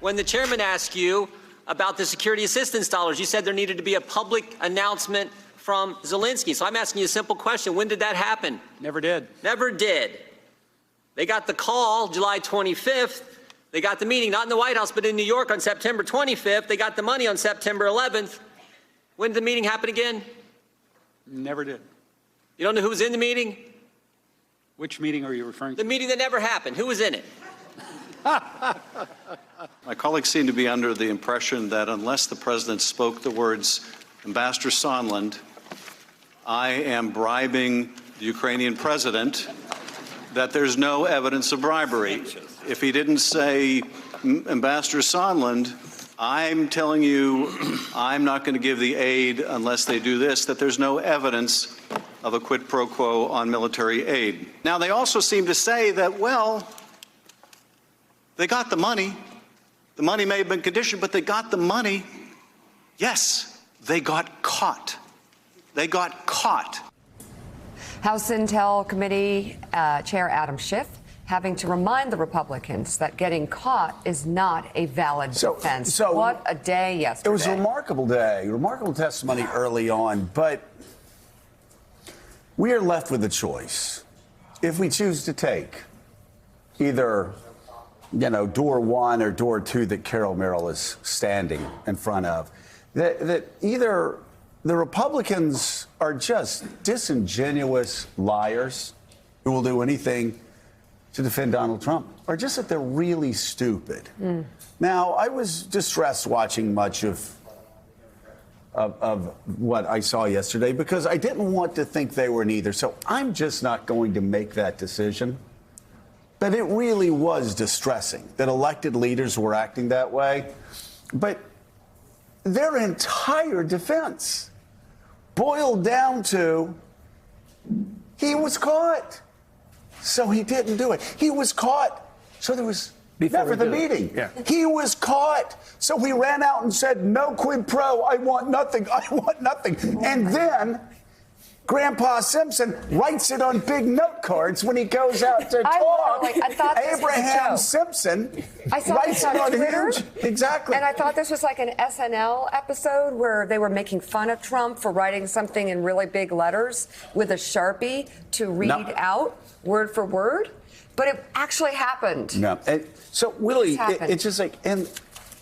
when the chairman asked you about the security assistance dollars. You said there needed to be a public announcement from Zelensky. So I'm asking you a simple question. When did that happen? Never did. Never did. They got the call July 25th. They got the meeting, not in the White House, but in New York on September 25th. They got the money on September 11th. When did the meeting happen again? Never did. You don't know who was in the meeting? Which meeting are you referring to? The meeting that never happened. Who was in it? My colleagues seem to be under the impression that unless the president spoke the words, Ambassador Sondland, I am bribing the Ukrainian president, that there's no evidence of bribery. If he didn't say, Ambassador Sondland, I'm telling you I'm not going to give the aid unless they do this, that there's no evidence of a quid pro quo on military aid. Now, they also seem to say that, well, they got the money. The money may have been conditioned, but they got the money. Yes, they got caught. They got caught. House Intel Committee Chair Adam Schiff having to remind the Republicans that getting caught is not a valid defense. So what a day yesterday. It was a remarkable day, remarkable testimony early on, but we are left with a choice. If we choose to take either, door one or door two that Carol Merrill is standing in front of, that either the Republicans are just disingenuous liars who will do anything to defend Donald Trump, or just that they're really stupid. Now, I was distressed watching much of what I saw yesterday because I didn't want to think they were neither. So I'm just not going to make that decision. But it really was distressing that elected leaders were acting that way. But their entire defense boiled down to he was caught, so he didn't do it. He was caught, so there was never the meeting. Yeah. He was caught, so he ran out and said, no quid pro, I want nothing, I want nothing. And then Grandpa Simpson writes it on big note cards when he goes out to talk. I thought this Abraham was a Simpson I saw writes this on it on Twitter. huge. Exactly. And I thought this was like an SNL episode where they were making fun of Trump for writing something in really big letters with a Sharpie to read out word for word. But it actually happened. No. So, Willie, it's just like, and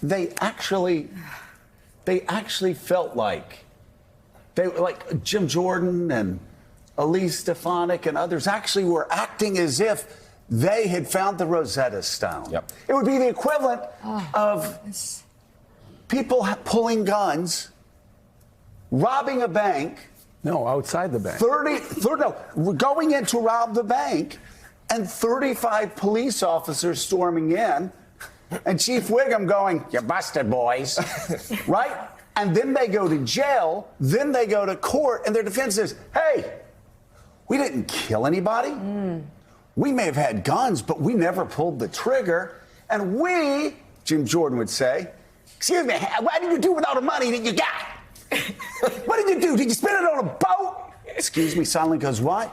they actually felt like Jim Jordan and Elise Stefanik and others actually were acting as if they had found the Rosetta Stone. Yep. It would be the equivalent of people pulling guns, robbing a bank. No, outside the bank. Going in to rob the bank, and 35 police officers storming in, and Chief Wiggum going, "You busted, boys," right? And then they go to jail, then they go to court, and their defense is, hey, we didn't kill anybody. We may have had guns, but we never pulled the trigger. And we, Jim Jordan would say, excuse me, what did you do with all the money that you got? What did you do? Did you spend it on a boat? Excuse me, Sondland goes, what?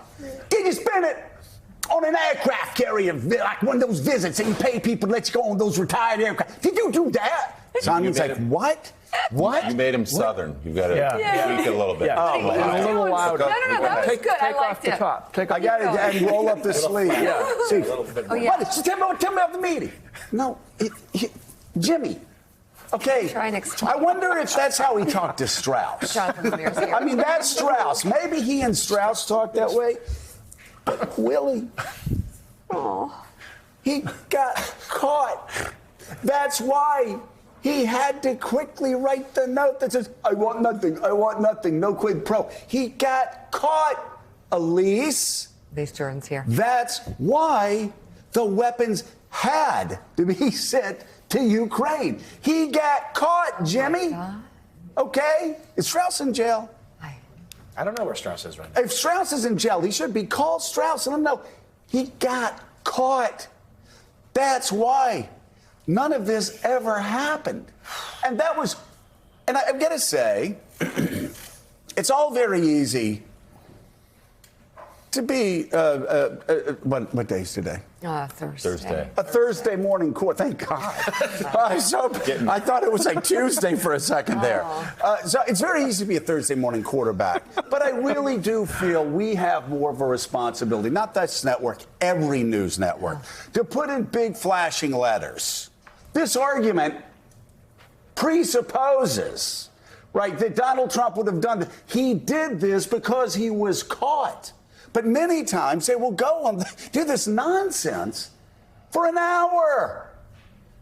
Did you spend it on an aircraft carrier, like one of those visits that you pay people to let you go on those retired aircraft? Did you do that? Sondland's like, what? What? You made him Southern. You've got to tweak it a little bit. Yeah. Oh, a little louder. No, that was good. I liked it. I got it, and roll up the sleeve. See, Oh, tell me about the meeting. No, Jimmy. Okay, I wonder if that's how he talked to Strauss. I mean, that's Strauss. Maybe he and Strauss talked that way. But Willie, he got caught. That's why he had to quickly write the note that says, I want nothing, no quid pro. He got caught, Elise. These Jordan's here. That's why the weapons had to be sent to Ukraine. He got caught, Jimmy. Okay? Is Strauss in jail? I don't know where Strauss is right now. If Strauss is in jail, he should be called Strauss and let him know he got caught. That's why none of this ever happened. And that was, and I've got to say, it's all very easy to be, what day is today? Thursday. A Thursday morning court. Thank God. I thought it was like Tuesday for a second there. So it's very easy to be a Thursday morning quarterback. But I really do feel we have more of a responsibility, not this network, every news network, to put in big flashing letters. This argument presupposes, right, that Donald Trump would have done this. He did this because he was caught. But many times they will go and do this nonsense for an hour,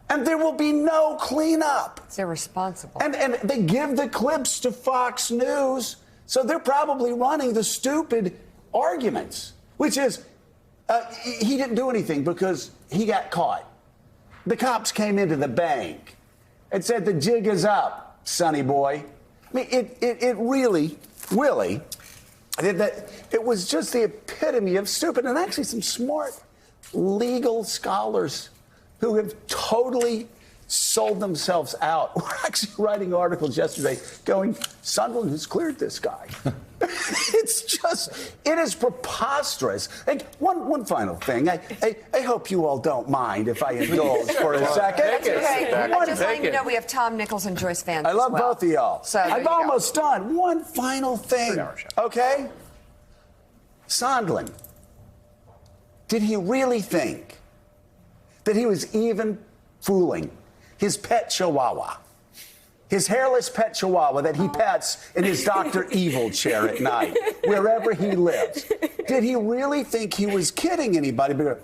and there will be no cleanup. It's irresponsible. And they give the clips to Fox News, so they're probably running the stupid arguments, which is he didn't do anything because he got caught. The cops came into the bank and said the jig is up, sonny boy. I mean, it really, Willie, it was just the epitome of stupid. And actually some smart legal scholars who have totally sold themselves out were actually writing articles yesterday going, Sunderland has cleared this guy. It is preposterous. And one final thing. I hope you all don't mind if I indulge for a second. Okay. I'm just letting you know we have Tom Nichols and Joyce fans. I love as well. both of y'all. So I'm almost done. One final thing. Okay? Sondland, did he really think that he was even fooling his pet chihuahua? His hairless pet chihuahua that he pets in his Dr. Evil chair at night, wherever he lives. Did he really think he was kidding anybody? Because,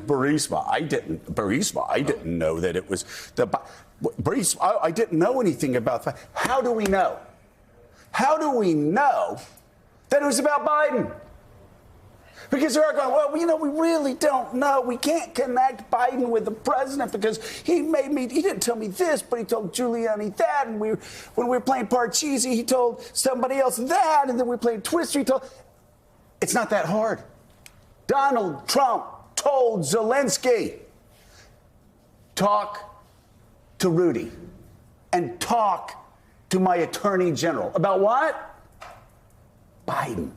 Burisma. I didn't know that it was the Burisma. I didn't know anything about that. How do we know? How do we know that it was about Biden? Because they're going, well, we really don't know. We can't connect Biden with the president because he didn't tell me this, but he told Giuliani that. And when we were playing Parcheesi, he told somebody else that. And then we were playing Twister, he told. It's not that hard. Donald Trump told Zelensky, talk to Rudy and talk to my attorney general. About what? Biden.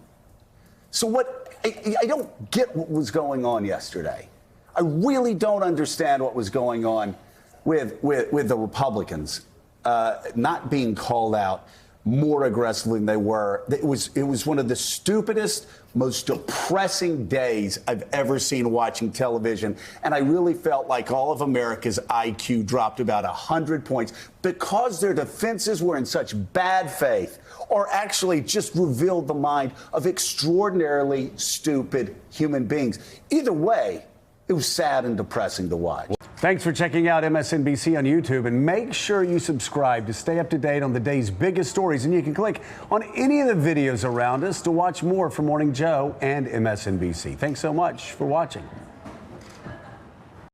So I don't get what was going on yesterday. I really don't understand what was going on with the Republicans not being called out more aggressively than they were. It was one of the stupidest, most depressing days I've ever seen watching television. And I really felt like all of America's IQ dropped about 100 points because their defenses were in such bad faith, or actually just revealed the mind of extraordinarily stupid human beings. Either way, it was sad and depressing to watch. Thanks for checking out MSNBC on YouTube, and make sure you subscribe to stay up to date on the day's biggest stories. And you can click on any of the videos around us to watch more from Morning Joe and MSNBC. Thanks so much for watching.